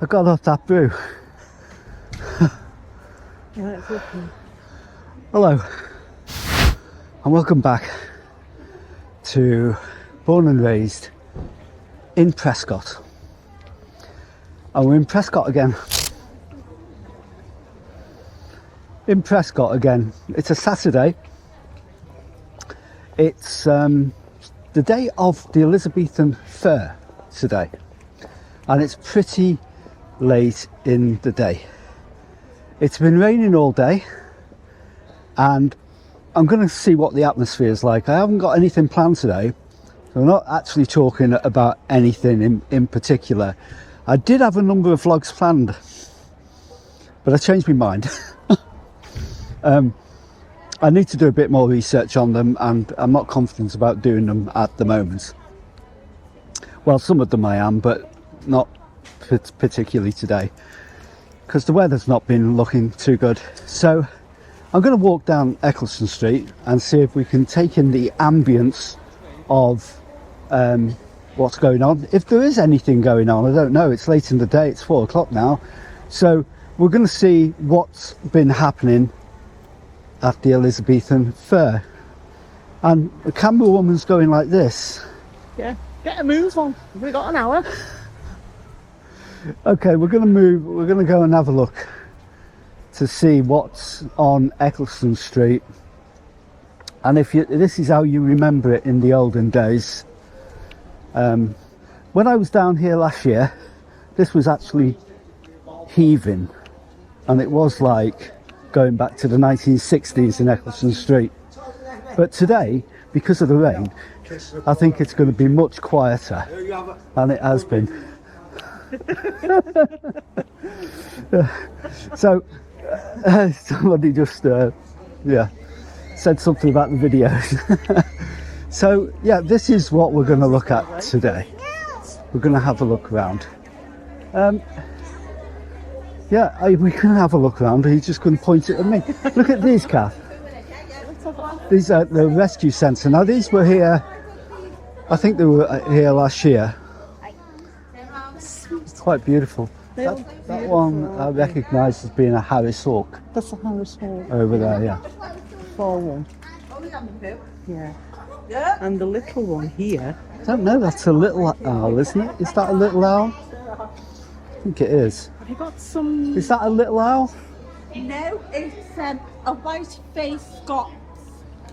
I got off that brew. Yeah, it's lovely. Hello, and welcome back to Born and Raised in Prescot. And we're in Prescot again. In Prescot again. It's a Saturday. It's the day of the Elizabethan Fair today. And it's pretty late in the day. It's been raining all day. And I'm going to see what the atmosphere is like. I haven't got anything planned today. So I'm not actually talking about anything in particular. I did have a number of vlogs planned. But I changed my mind. I need to do a bit more research on them, and I'm not confident about doing them at the moment. Well, some of them I am, but not particularly today, because the weather's not been looking too good. So I'm going to walk down Eccleston Street and see if we can take in the ambience of what's going on. If there is anything going on, I don't know. It's late in the day, it's 4 o'clock now. So we're going to see what's been happening at the Elizabethan Fair. And the Kemble woman's going like this. Yeah, get a move on. We've got an hour. Okay, we're going to move. We're going to go and have a look to see what's on Eccleston Street. And if this is how you remember it in the olden days. When I was down here last year, this was actually heaving. And it was like going back to the 1960s in Eccleston Street. But today, because of the rain, I think it's going to be much quieter than it has been. So somebody just said something about the videos. So yeah, this is what we're going to look at today. We're going to have a look around. We can have a look around. He's just going to point it at me. Look at these, Kath. These are the rescue centre. Now these were here, I think they were here last year. It's quite beautiful. That one I recognise as being a Harris Hawk. That's a Harris Hawk. Over there, yeah. Fall one. Yeah. And the little one here. I don't know, that's a little owl, isn't it? Is that a little owl? I think it is. Have you got some... Is that a little owl? No, it's a white-faced Scot.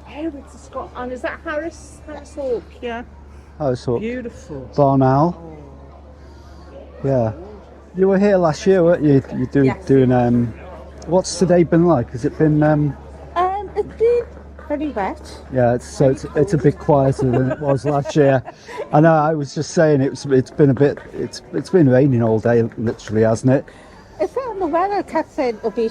Oh, it's a Scot. And is that Harris Hawk? Yeah. Harris Hawk. Beautiful. Barn owl. Yeah. You were here last year, weren't you? You're doing what's today been like? Has it been It's been pretty wet. Yeah, it's a bit quieter than it was last year. I know, I was just saying it's been raining all day, literally, hasn't it? It's on the weather. Kat said it'll be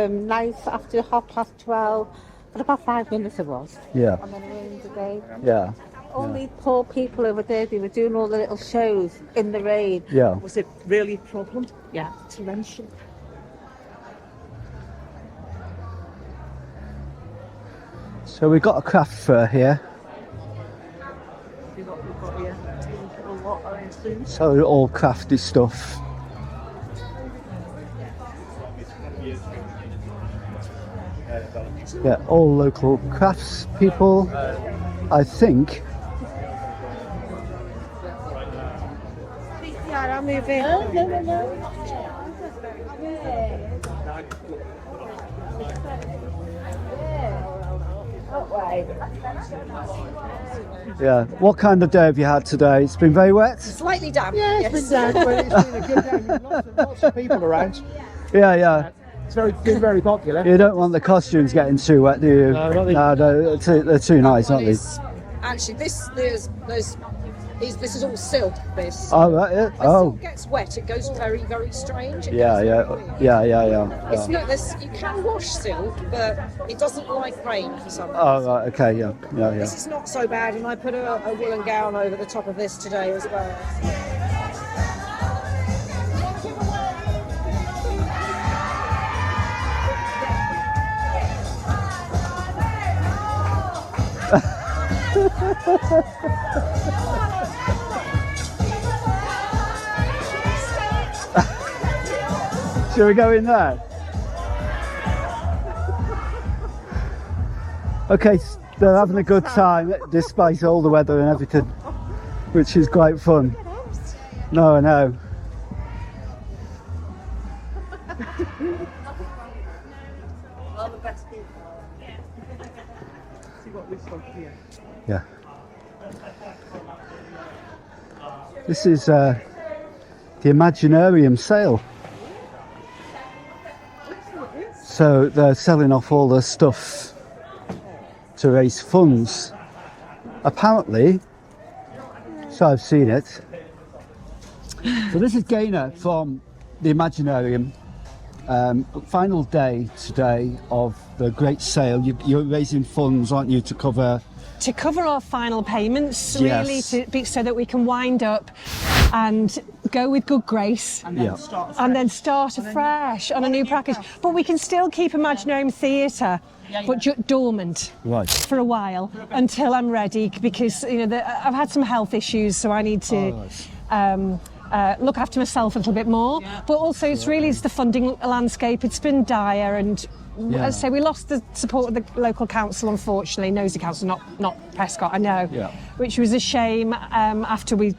nice after 12:30, but about 5 minutes it was. Yeah. And then it rained again. Yeah. All these poor people over there, they were doing all the little shows in the rain. Yeah. Was it really a problem? Yeah. Torrential. So we've got a craft fair here. We've got here a lot of things. So all crafty stuff. Yeah, all local crafts people, I think. Yeah, I'm moving. No. Yeah. What kind of day have you had today? It's been very wet? Slightly damp. Yeah, it's been damp, but it's been a good day. Lots of people around. Yeah. It's been very popular. You don't want the costumes getting too wet, do you? No, they're too nice, aren't they? Actually, this is all silk. This. Oh, right, yeah. As Oh. silk gets wet, it goes very, very strange. It Yeah. It's not this. You can wash silk, but it doesn't like rain for some reason. Oh, right, okay, yeah. This is not so bad, and I put a woolen gown over the top of this today as well. Shall we go in there? Okay, they're having a good time despite all the weather and everything, which is quite fun. No, I know. All the best people. See what we've got here. Yeah. This is the Imaginarium sale. So they're selling off all the stuff to raise funds. Apparently, so I've seen it. So this is Gaynor from the Imaginarium. Final day today of the great sale. You're raising funds, aren't you, to cover our final payments, Yes. really, so that we can wind up and go with good grace And then Yeah. start and then start afresh on a new package. But we can still keep Imaginarium Theatre, but dormant right? for a while until I'm ready, because I've had some health issues, so I need to look after myself a little bit more. But also, it's the funding landscape. It's been dire, and as I say, we lost the support of the local council, unfortunately, Nosy Council, not Prescot, I know, which was a shame after we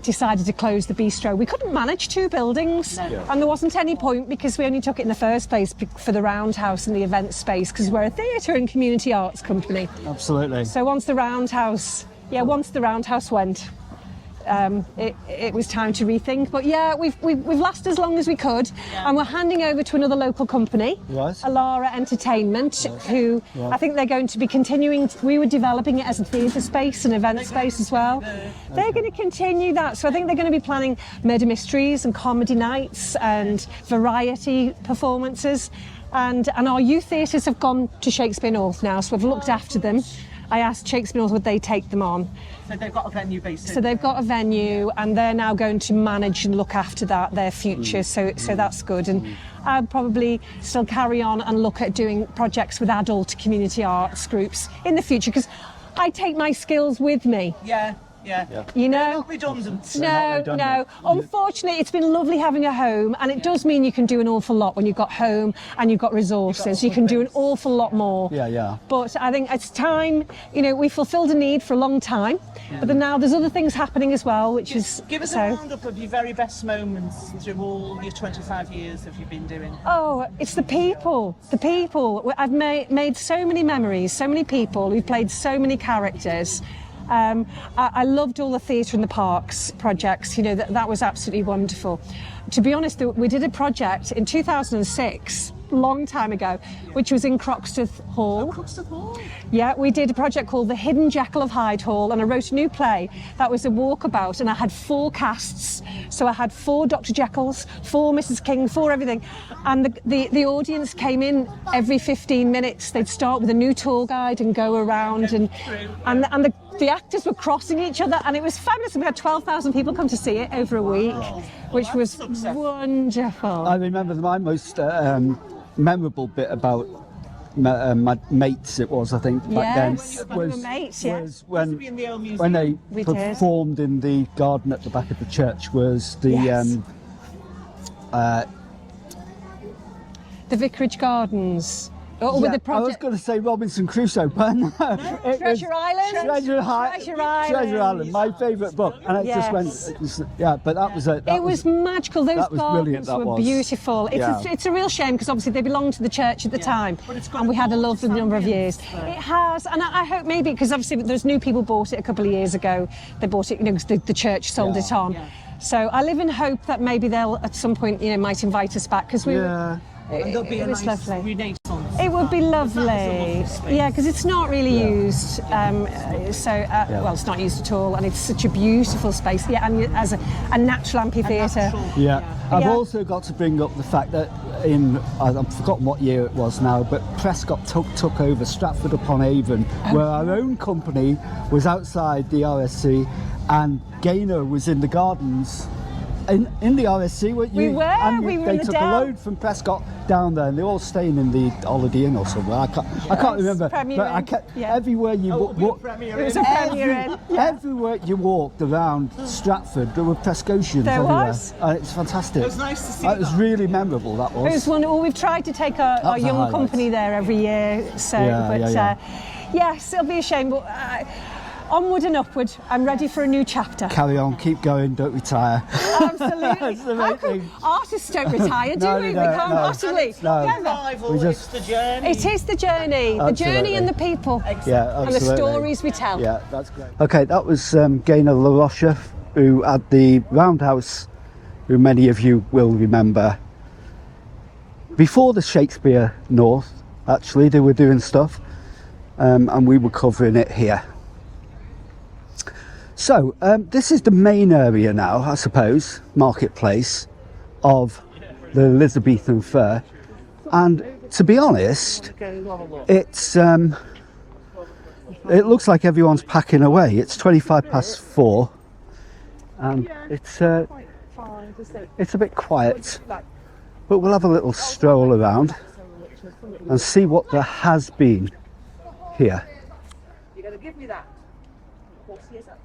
decided to close the bistro. We couldn't manage two buildings, and there wasn't any point, because we only took it in the first place for the roundhouse and the event space, because we're a theatre and community arts company. Absolutely. So once the roundhouse went, it was time to rethink. But we've lasted as long as we could, and we're handing over to another local company, Right. Alara Entertainment, who I think they're going to be continuing. We were developing it as a theatre space and event space as well. They're going to continue that, so I think they're going to be planning murder mysteries and comedy nights and variety performances. And our youth theatres have gone to Shakespeare North now, so we've looked after them. I asked Shakespeare North would they take them on. So they've got a venue basically. So they've got a venue, and they're now going to manage and look after their future. So that's good. And I'd probably still carry on and look at doing projects with adult community arts groups in the future, because I take my skills with me. Yeah. You know? They're not redundant. No. Unfortunately, it's been lovely having a home, and it does mean you can do an awful lot when you've got home and you've got resources. You can do an awful lot more. Yeah. But I think it's time, we fulfilled a need for a long time, but then now there's other things happening as well, which is... Give us a roundup of your very best moments through all your 25 years that you've been doing. Oh, it's the people. I've made so many memories, so many people. We've played so many characters. I loved all the theatre in the parks projects. That was absolutely wonderful. To be honest, we did a project in 2006, long time ago, which was in Crust Hall. Crust Hall? Yeah, we did a project called The Hidden Jekyll of Hyde Hall, and I wrote a new play that was a walkabout, and I had 4 casts. So I had 4 Dr. Jekylls, 4 Mrs. King, 4 everything. And the audience came in every 15 minutes. They'd start with a new tour guide and go around, and the actors were crossing each other, and it was fabulous. We had 12,000 people come to see it over a week, which was wonderful. I remember my most memorable bit about my mates, it was, I think, back then, was when they performed in the garden at the back of the church, was the Vicarage Gardens. With the project. I was going to say Robinson Crusoe, but no, it Treasure Island. Treasure Island, my favourite book, and it just went. But that was it. It was magical. Those brilliant, gardens were beautiful. It's a real shame, because obviously they belonged to the church at the time, and we had a lovely number of years. It has, and I hope maybe, because obviously there's new people bought it a couple of years ago. They bought it, the church sold it on. So I live in hope that maybe they'll at some point, might invite us back, because it was lovely. It would be lovely, because it's not really used. Well, it's not used at all, and it's such a beautiful space. Yeah, and as a natural amphitheatre. I've also got to bring up the fact that I've forgotten what year it was now, but Prescot took over Stratford-upon-Avon, where our own company was outside the RSC, and Gaynor was in the gardens in the RSC, weren't you? We were, And we were they in the took Dell. a load from Prescott down there, and they're all staying in the Holiday Inn or somewhere. I can't remember. Premier But I Inn, kept yeah. everywhere you It was a Premier Inn. everywhere you walked around Stratford, there were Prescotians There everywhere. was. And it's fantastic. It was nice to see It was that. really memorable. That was. It was one. Well, we've tried to take our was a young highlight. company there every year. So, Yeah, but yeah. yes, it'll be a shame. But onward and upward. I'm ready for a new chapter. Carry on, keep going, don't retire. Absolutely. That's the How main come thing. artists don't retire, do No, we? no, We can't no. possibly. No. Never. Rival, We it's just- the journey. It is the journey Absolutely. and the people, Yeah, and the absolutely. stories we tell. Yeah, that's great. Okay, that was Gaynor La Rocha, who had the Roundhouse, who many of you will remember. Before the Shakespeare North, actually, they were doing stuff, and we were covering it here. So, this is the main area now, I suppose, marketplace of the Elizabethan Fair. And to be honest, it's it looks like everyone's packing away. It's 4:25, and it's a bit quiet. But we'll have a little stroll around and see what there has been here. You're going to give me that. Horse ears up.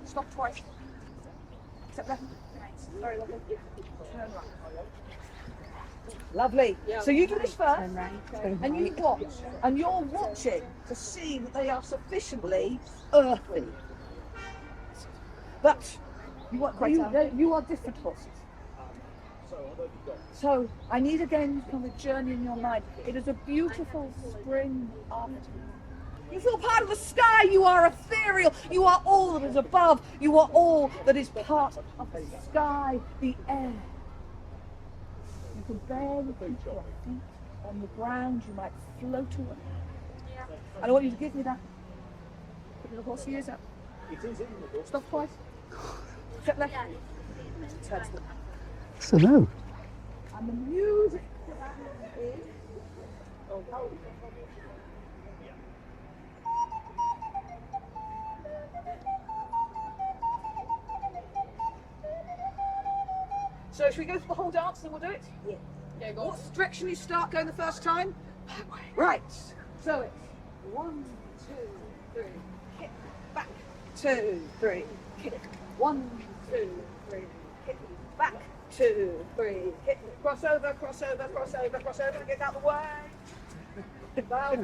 Stop twice. Step left. Very lovely. Turn right. Lovely. So you do this first, and you watch, and you're watching to see that they are sufficiently earthy. But you are different horses. So I need again from the journey in your mind. It is a beautiful spring afternoon. You feel part of the sky. You are ethereal. You are all that is above. You are all that is part of the sky, the air. You can barely keep your feet on the ground. You might float away. And I want you to give me that. Put your horse ears up. Stop twice. Step left. Turn to the left. So no. And the music is... So should we go for the whole dance and we'll do it? Yeah. Yeah, go on. What direction you start going the first time? That way. Right. So it's 1, 2, 3, kick, back, 2, 3, kick, 1, 2, 3, kick, back, 2, 3, kick, cross over, cross over, cross over, cross over, get out the way. Bow,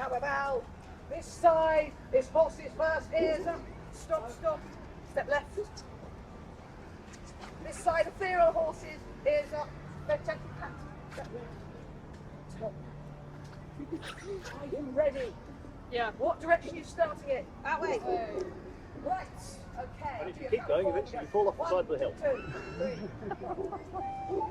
bow, bow. This side is horses first, ears up, stop, stop, step left. This side of ethereal horses, ears up, bed gentle cat, step left. Are you ready? Yeah. What direction are you starting in? That way. Right. Okay. And if you keep going, eventually you fall off the side of the hill. 1, 2, 3.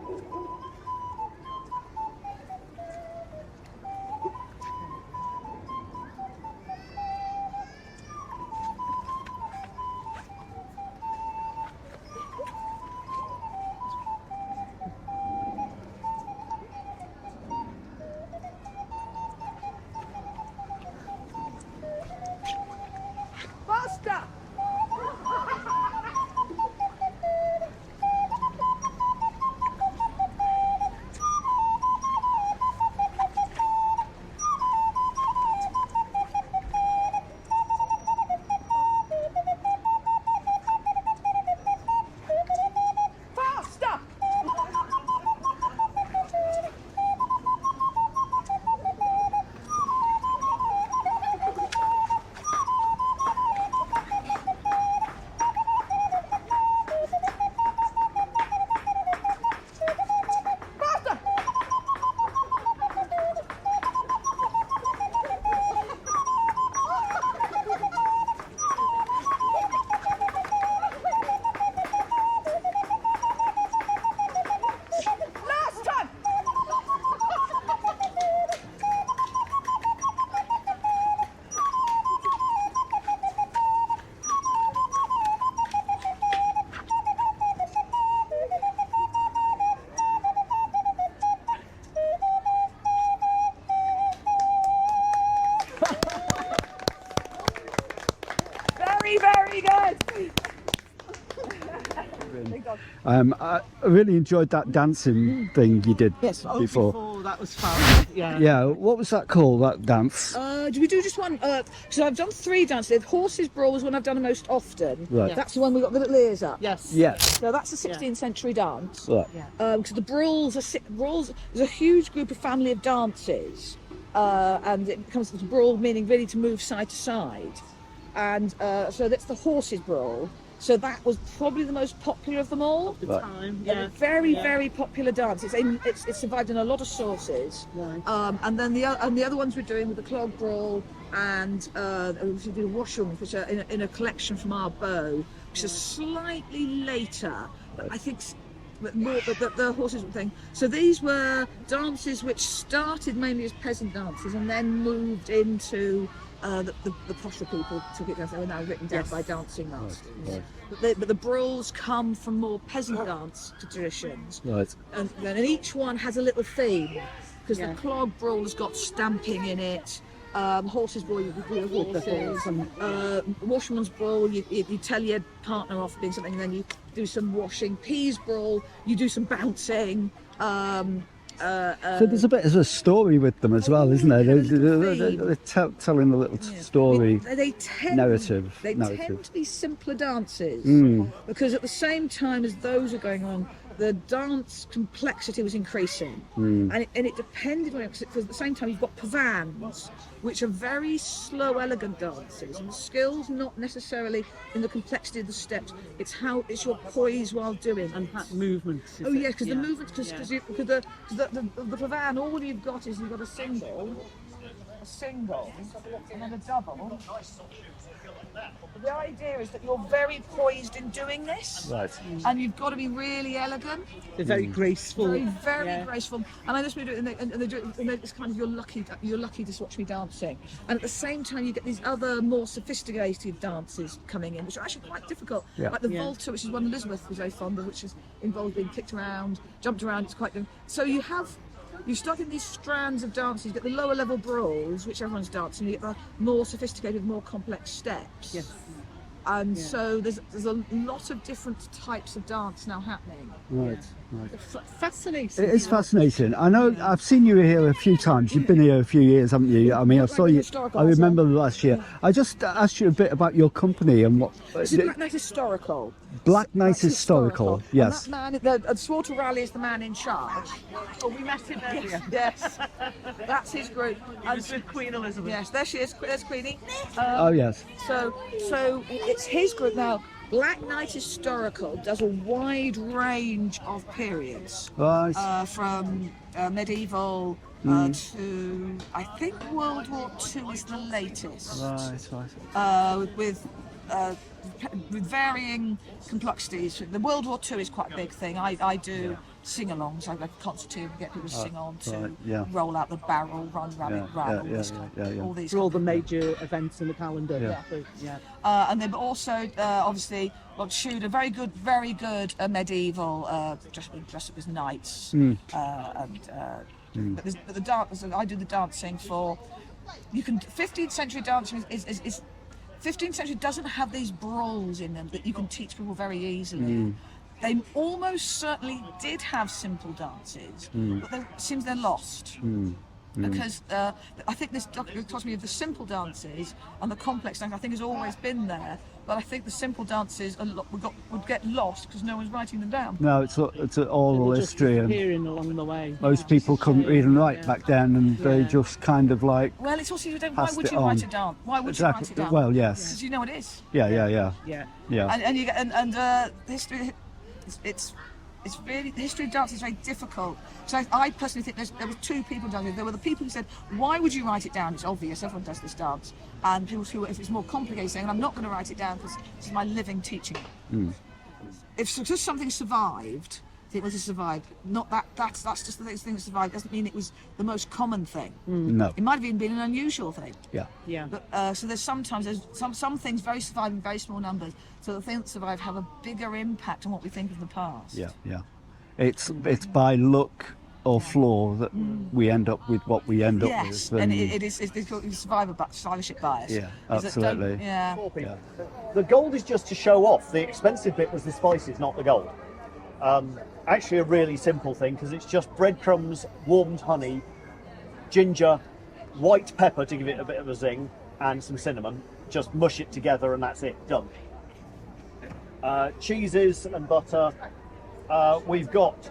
Faster! I really enjoyed that dancing thing you did before. That was fun. Yeah. Yeah, what was that called, that dance? Do we do just one? So I've done 3 dances. Horses Brawl is one I've done the most often. Right. That's the one we got the little ears up. Yes. Yes. So that's the 16th century dance. Right. Because the brawls there's a huge group of family of dances, and it becomes the brawl, meaning really to move side to side, and so that's the horses brawl. So that was probably the most popular of them all. Right. Time. A Yeah. very, very popular dance. It's survived in a lot of sources. Right. And then the other ones we're doing with the clog brawl and we did a washrooms, which are in a collection from our bow, which is slightly later. But I think more the horses thing. So these were dances which started mainly as peasant dances and then moved into. The posher people took it down. They were now written down by dancing masters. Right. But the brawls come from more peasant dance traditions, Right. and each one has a little theme. Because the clog brawl has got stamping in it. Horses brawl, you do the horses. Washerman's brawl, you tell your partner off doing something, and then you do some washing. Peas brawl, you do some bouncing. So there's a bit of a story with them as well, isn't there? They're telling a little story, They tend, narrative. They tend to be simpler dances Mm. because at the same time as those are going on, the dance complexity was increasing, and it depended on it because at the same time you've got pavans, which are very slow, elegant dances, and the skills not necessarily in the complexity of the steps. It's your poise while doing And it. that movement. Oh yeah, because the movement, because the pavan, all you've got is you've got a single, and then a double. The idea is that you're very poised in doing this, Right. and you've got to be really elegant, They're very graceful. very graceful. And I just do it, and they do it, and it's kind of you're lucky to watch me dancing. And at the same time, you get these other more sophisticated dances coming in, which are actually quite difficult. Yeah. Like the Volta, which is one Elizabeth was very fond of, which is involved being kicked around, jumped around. It's quite good. So you start in these strands of dances. You get the lower level brawls, which everyone's dancing. You get the more sophisticated, more complex steps. Yes. And so there's a lot of different types of dance now happening. Right. Fascinating. It is fascinating. I know I've seen you here a few times. You've been here a few years, haven't you? I mean, I saw you. I remember last year. I just asked you a bit about your company and what. This is Black Knight Historical. Black Knight That's Historical. Yes. And that man, the Swarter Rally is the man in charge. Oh, we met him earlier. Yes. That's his group. He was with Queen Elizabeth. Yes, there she is. There's Queenie. Oh yes. So it's his group now. Black Knight Historical does a wide range of periods, Right. from medieval to I think World War II is the latest, Right. with varying complexities. The World War II is quite a big thing. I do sing-alongs. I go to concert and get people to sing on to right, yeah. roll out the barrel, run rabbit, run, all these. For all the major events in the calendar. Yeah. And then also obviously Tudor, very good medieval dress up as knights, but the dance. I do the dancing for. 15th century dancing is 15th century doesn't have these brawls in them that you can teach people very easily. They almost certainly did have simple dances, but it seems they're lost. Because I think this tells me of the simple dances and the complex dances. I think has always been there, but I think the simple dances would get lost because no one's writing them down. No, it's an oral history, and Disappearing along the way. most people couldn't read and write back then, and they just kind of like. Well, it's also why Passed would it you write on. it down? Why would you Exactly. write it down? Well, yes. Because you know it is. Yeah. Yeah. And you get history. It's really, the history of dance is very difficult. So I personally think there were two people doing it. There were the people who said, why would you write it down? It's obvious, everyone does this dance. And people who, if it's more complicated, saying, I'm not going to write it down because this is my living teaching. If just something survived, I think, well, it survived. Not that's just the thing that survived. Doesn't mean it was the most common thing. No. It might have even been an unusual thing. Yeah. But, so there's some things very survive in very small numbers. So the things that survive have a bigger impact on what we think of the past. Yeah. It's by luck or flaw that we end up with what we end up Yes, with. and it's called survivorship bias. Yeah, Is that don't- absolutely. Yeah. The gold is just to show off. The expensive bit was the spices, not the gold. Actually a really simple thing, because it's just breadcrumbs, warmed honey, ginger, white pepper to give it a bit of a zing, and some cinnamon. Just mush it together and that's it, done. Cheeses and butter. We've got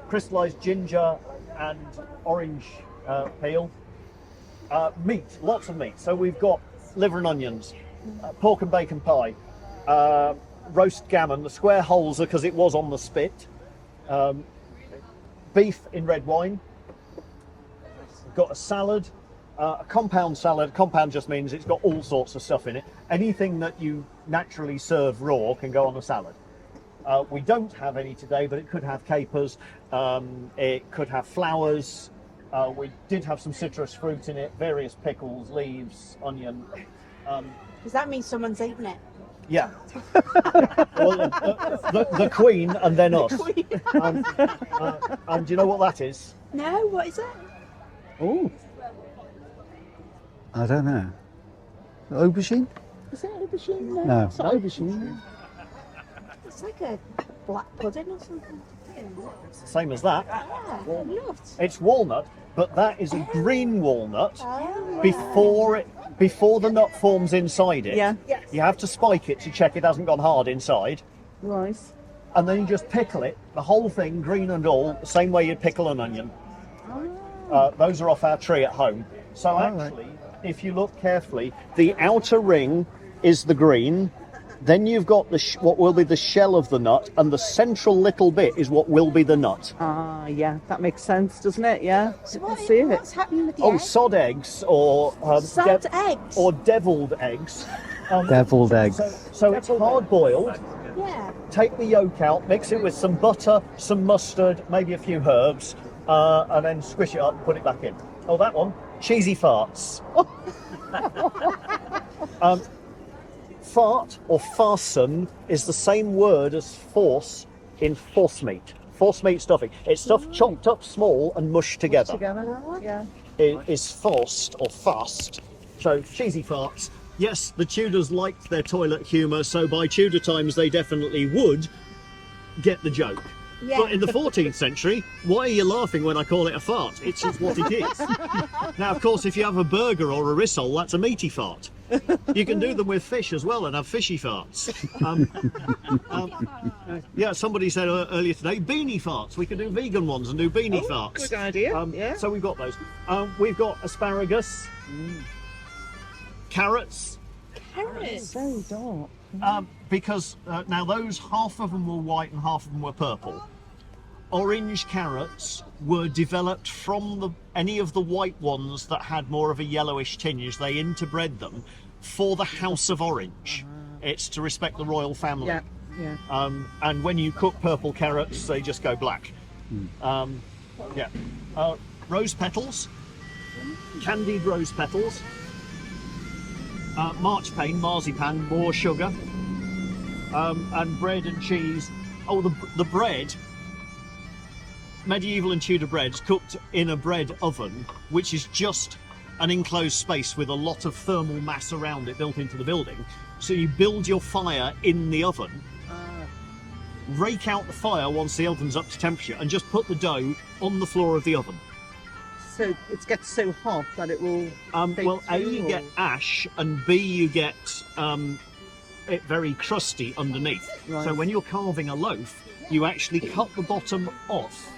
crystallized ginger and orange peel. Meat, lots of meat. So we've got liver and onions, pork and bacon pie, roast gammon. The square holes are because it was on the spit. Beef in red wine. We've got a salad, a compound salad. Compound just means it's got all sorts of stuff in it. Anything that you naturally serve raw can go on a salad. We don't have any today, but it could have capers, it could have flowers. We did have some citrus fruit in it, various pickles, leaves, onion. Does that mean someone's eaten it? Yeah. Well, the Queen and then us. And do you know what that is? No, what is it? Oh. I don't know. Aubergine? Is it aubergine? No. It's not aubergine. It's like a black pudding or something. It's the same as that. Yeah, walnut. It's walnut, but that is a green walnut. Oh. Before the nut forms inside it. Yeah. You have to spike it to check it hasn't gone hard inside. Right. And then you just pickle it, the whole thing, green and all, the same way you'd pickle an onion. Those are off our tree at home. So actually, if you look carefully, the outer ring is the green, then you've got the what will be the shell of the nut, and the central little bit is what will be the nut. Ah, yeah, that makes sense, doesn't it? Yeah. So What's happening with the Oh, egg? sod eggs or Sod eggs? or deviled eggs. Deviled eggs. So it's hard boiled. Yeah. Take the yolk out, mix it with some butter, some mustard, maybe a few herbs, and then squish it up and put it back in. Oh, that one, cheesy farts. Fart or farson is the same word as force in force meat. Force meat stuffing. It's stuff chopped up small and mushed together. Yeah. It is forced or fast. So cheesy farts. Yes, the Tudors liked their toilet humour, so by Tudor times they definitely would get the joke. Yeah. But in the 14th century, why are you laughing when I call it a fart? It's just what it is. Now, of course, if you have a burger or a rissole, that's a meaty fart. You can do them with fish as well and have fishy farts. Yeah, somebody said earlier today, beanie farts. We could do vegan ones and do beanie farts. Good idea. Yeah. So we've got those. We've got asparagus, carrots, So dark. because now those, half of them were white and half of them were purple. Orange carrots were developed from any of the white ones that had more of a yellowish tinge. They interbred them for the House of Orange. It's to respect the royal family. Yeah. Yeah. And when you cook purple carrots, they just go black. Yeah. Rose petals, candied rose petals, marchpane, marzipan, more sugar, and bread and cheese. Oh, the bread, medieval and Tudor breads cooked in a bread oven, which is just an enclosed space with a lot of thermal mass around it built into the building. So you build your fire in the oven, rake out the fire once the oven's up to temperature, and just put the dough on the floor of the oven. So it gets so hot that it will. Well, A, you get ash, and B, you get it very crusty underneath. Right. So when you're carving a loaf, you actually cut the bottom off.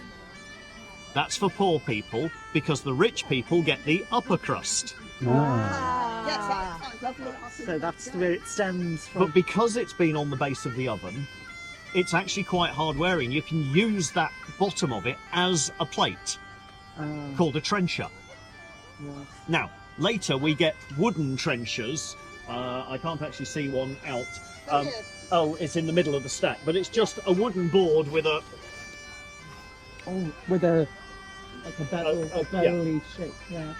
That's for poor people, because the rich people get the upper crust. So that's where it stems from. But because it's been on the base of the oven, it's actually quite hard wearing. You can use that bottom of it as a plate, called a trencher. Yes. Now, later we get wooden trenchers. I can't actually see one out. Oh, it's in the middle of the stack, but it's just a wooden board with a... Oh, with a barrel, yeah. barrel-y shape. Yeah.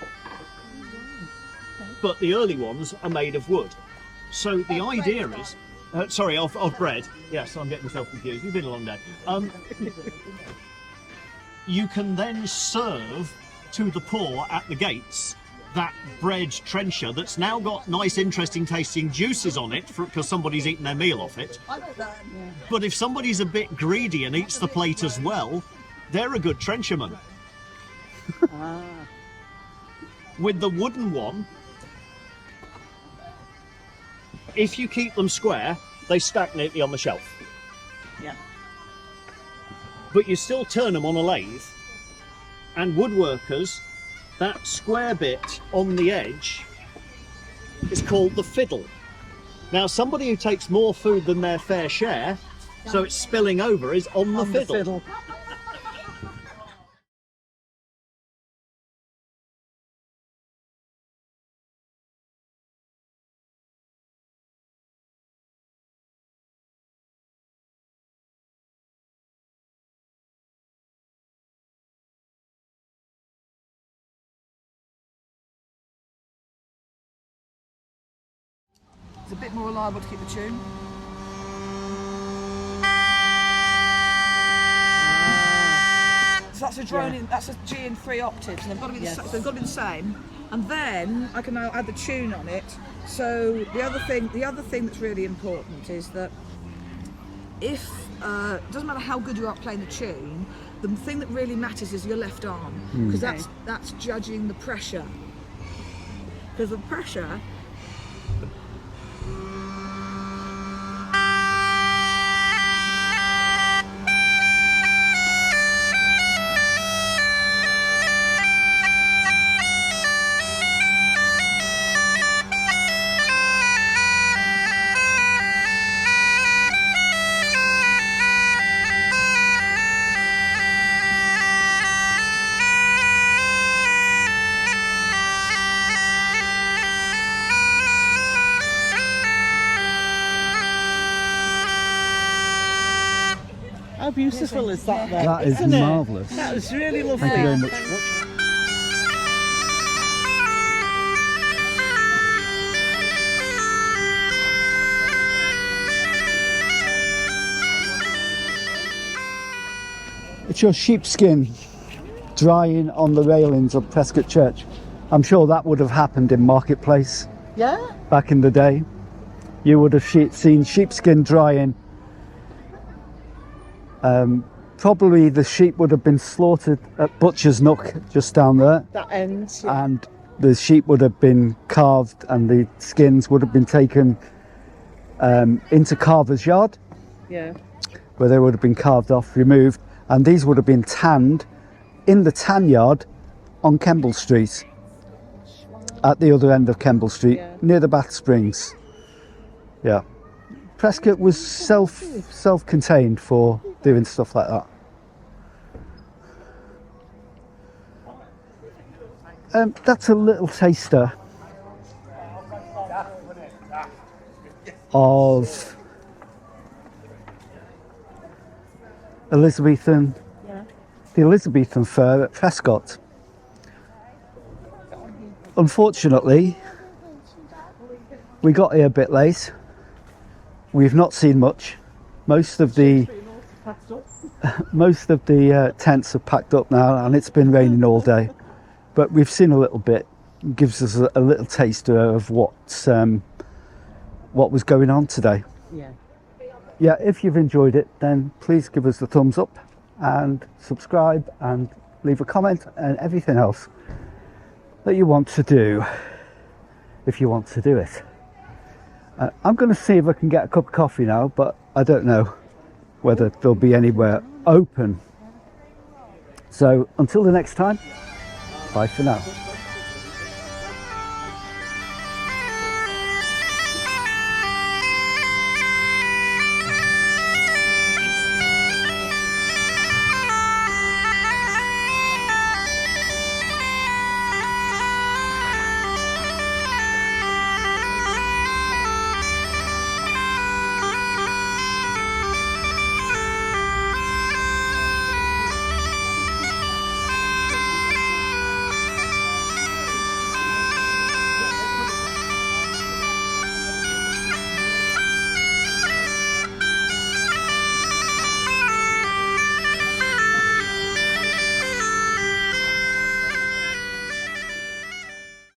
But the early ones are made of wood. So the idea is... sorry, of bread. Yes, I'm getting myself confused. It's been a long day. You can then serve to the poor at the gates that bread trencher that's now got nice, interesting tasting juices on it because somebody's eaten their meal off it. But if somebody's a bit greedy and eats the plate as well, they're a good trencherman. With the wooden one, if you keep them square, they stack neatly on the shelf. Yeah. But you still turn them on a lathe, and woodworkers, that square bit on the edge is called the fiddle. Now, somebody who takes more food than their fair share, so it's spilling over, is on the fiddle. It's a bit more reliable to keep the tune. So that's a drone in, that's a G in 3 octaves, and they've got to be the, they've got to be the same. And then I can now add the tune on it. So the other thing that's really important is that if it doesn't matter how good you are at playing the tune, the thing that really matters is your left arm, because that's judging the pressure. Because the pressure. How beautiful is that then? That is Isn't it? marvellous. That was really lovely. Thank you very much. It's your sheepskin drying on the railings of Prescot Church. I'm sure that would have happened in Marketplace Yeah? back in the day. You would have seen sheepskin drying. Probably the sheep would have been slaughtered at Butcher's Nook just down there, That ends. Yeah. and the sheep would have been carved and the skins would have been taken into Carver's Yard, Yeah. where they would have been carved off, removed, and these would have been tanned in the tan yard on Kemble Street, at the other end of Kemble Street, near the Bath Springs. Yeah. Prescot was self-contained for doing stuff like that. That's a little taster of the Elizabethan Fair at Prescot. Unfortunately, we got here a bit late. We've not seen much. Most of the tents are packed up now, and it's been raining all day. But we've seen a little bit. It gives us a little taster of what was going on today. Yeah, if you've enjoyed it, then please give us the thumbs up and subscribe and leave a comment and everything else that you want to do, if you want to do it. I'm going to see if I can get a cup of coffee now, but I don't know whether there'll be anywhere open. So until the next time, bye for now.